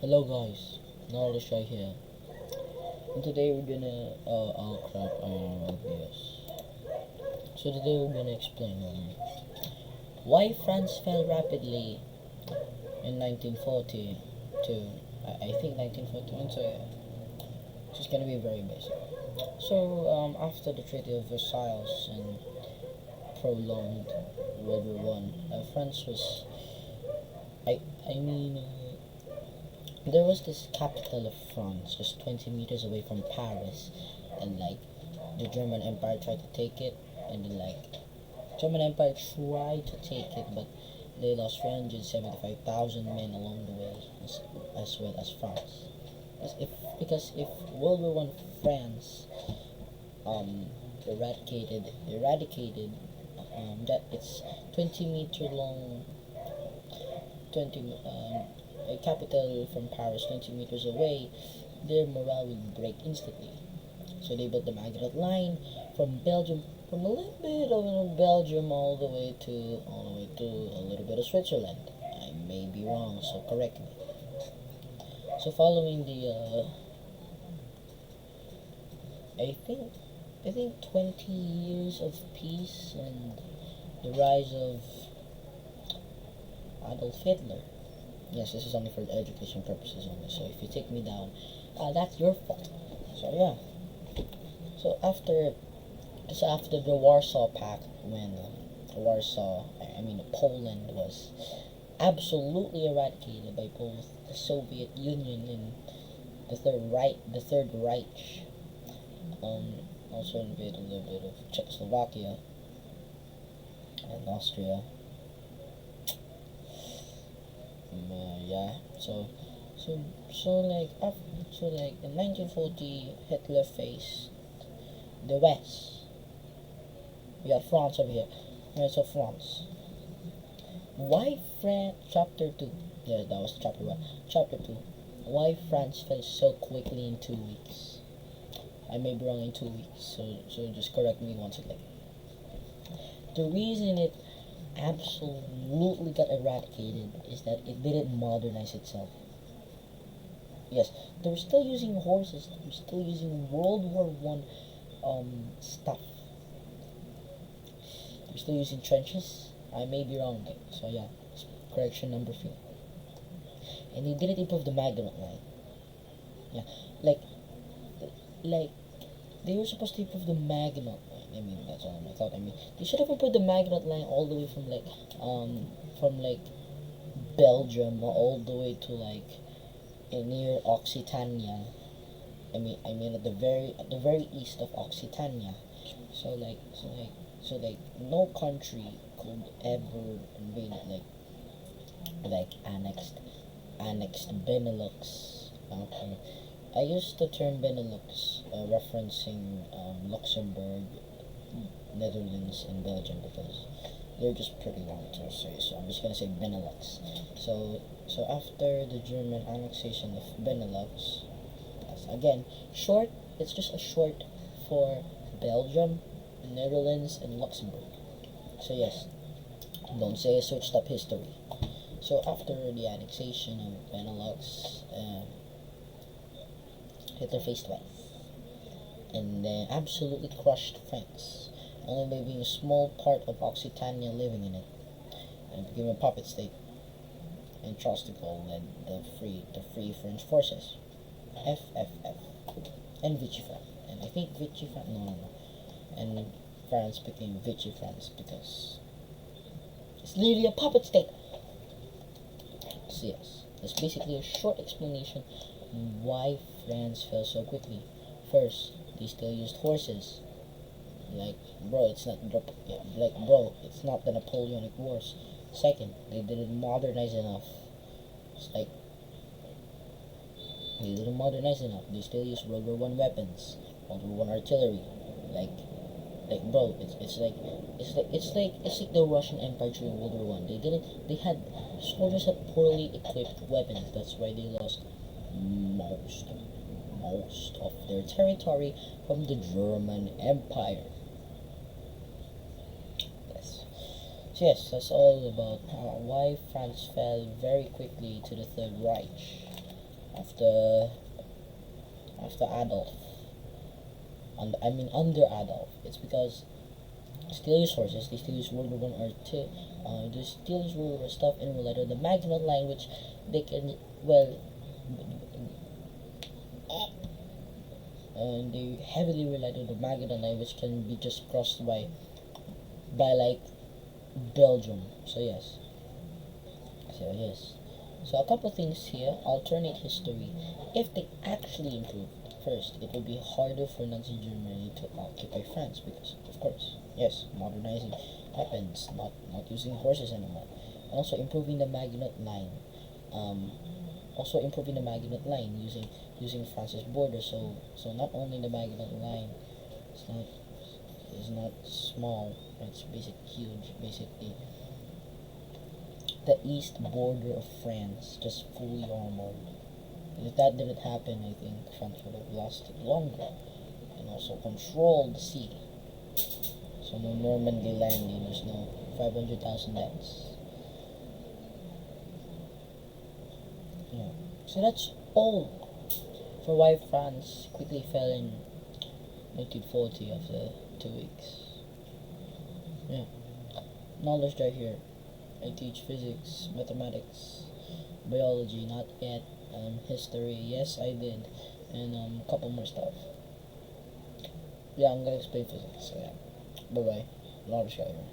Hello guys, Shy here, and today we're gonna oh crap, OBS. So today we're gonna explain why France fell rapidly in 1940 to I think 1941. So yeah, it's just gonna be very basic. So after the Treaty of Versailles and prolonged World War One, France was I I mean. There was this capital of France just 20 meters away from Paris, and like the German Empire tried to take it, and then like German Empire tried to take it, but they lost 375,000 men along the way, as well as France. Because if World War One France um eradicated that it's 20-meter long 20 a capital from Paris 20 meters away, their morale would break instantly. So they built the Maginot Line from Belgium, from a little bit of Belgium all the way to a little bit of Switzerland. I may be wrong, so correct me. So following the I think 20 years of peace and the rise of Adolf Hitler. Yes, this is only for education purposes only. So if you take me down, that's your fault. So yeah. So after the Warsaw Pact, when Poland was absolutely eradicated by both the Soviet Union and the Third Reich. Also invaded a little bit of Czechoslovakia and Austria. Yeah. So in 1940, Hitler faced the West. We got France over here. Right, so France. Why France? Chapter 2. Yeah, that was chapter 1. Chapter 2. Why France fell so quickly in 2 weeks? I may be wrong in 2 weeks, so just correct me once again. The reason it absolutely got eradicated is that it didn't modernize itself. Yes, they were still using horses. They were still using World War One stuff. They were still using trenches. I may be wrong there. So yeah, correction number 3. And they didn't improve the Maginot Line. Yeah, like they were supposed to improve the Maginot Line. I mean, that's all I thought. I mean, they should have improved the Maginot Line all the way from Belgium all the way to near Occitania. I mean at the very east of Occitania. So no country could ever invade it, annexed Benelux. Okay. I used the term Benelux referencing Luxembourg, Netherlands, and Belgium because they're just pretty long to say. So I'm just gonna say Benelux. So after the German annexation of Benelux, again short. It's just a short for Belgium, Netherlands, and Luxembourg. So yes, don't say I searched up history. So after the annexation of Benelux, Hitler faced West and then absolutely crushed France, only leaving a small part of Occitania living in it, and became a puppet state. And Charles de Gaulle led the Free French Forces, FFF, and Vichy France. And I think Vichy France, no. And France became Vichy France because it's literally a puppet state. So yes, that's basically a short explanation why France fell so quickly. First, they still used horses. It's not the Napoleonic Wars. Second, they didn't modernize enough. It's like they didn't modernize enough. They still use World War One weapons, World War One artillery. It's like the Russian Empire during World War One. They had soldiers had poorly equipped weapons. That's why they lost most of their territory from the German Empire. Yes. So yes, that's all about why France fell very quickly to the Third Reich. after Adolf. And I mean under Adolf. It's because they still use sources. They still use World War One or two. They still use World War stuff and related to the maginot language. They can and they heavily rely on the maginot language can be just crossed by like Belgium. So yes. So yes. So a couple things here. Alternate history. If they actually improved, first, it would be harder for Nazi Germany to occupy France because, of course, yes, modernizing weapons, not using horses anymore, and also improving the Maginot Line. Um, Also improving the Maginot Line using France's border. So not only the Maginot Line, it's not is not small. It's basically huge. Basically, the east border of France just fully armored. If that didn't happen, I think France would have lost it longer and also control the sea. So no Normandy landing, there's no 500,000 deaths. Yeah. So that's all for why France quickly fell in 1940 after 2 weeks. Yeah. Knowledge right here. I teach physics, mathematics, biology, not yet. History, yes I did, and a couple more stuff. Yeah, I'm gonna explain physics. So yeah, bye bye. Knowledge right here.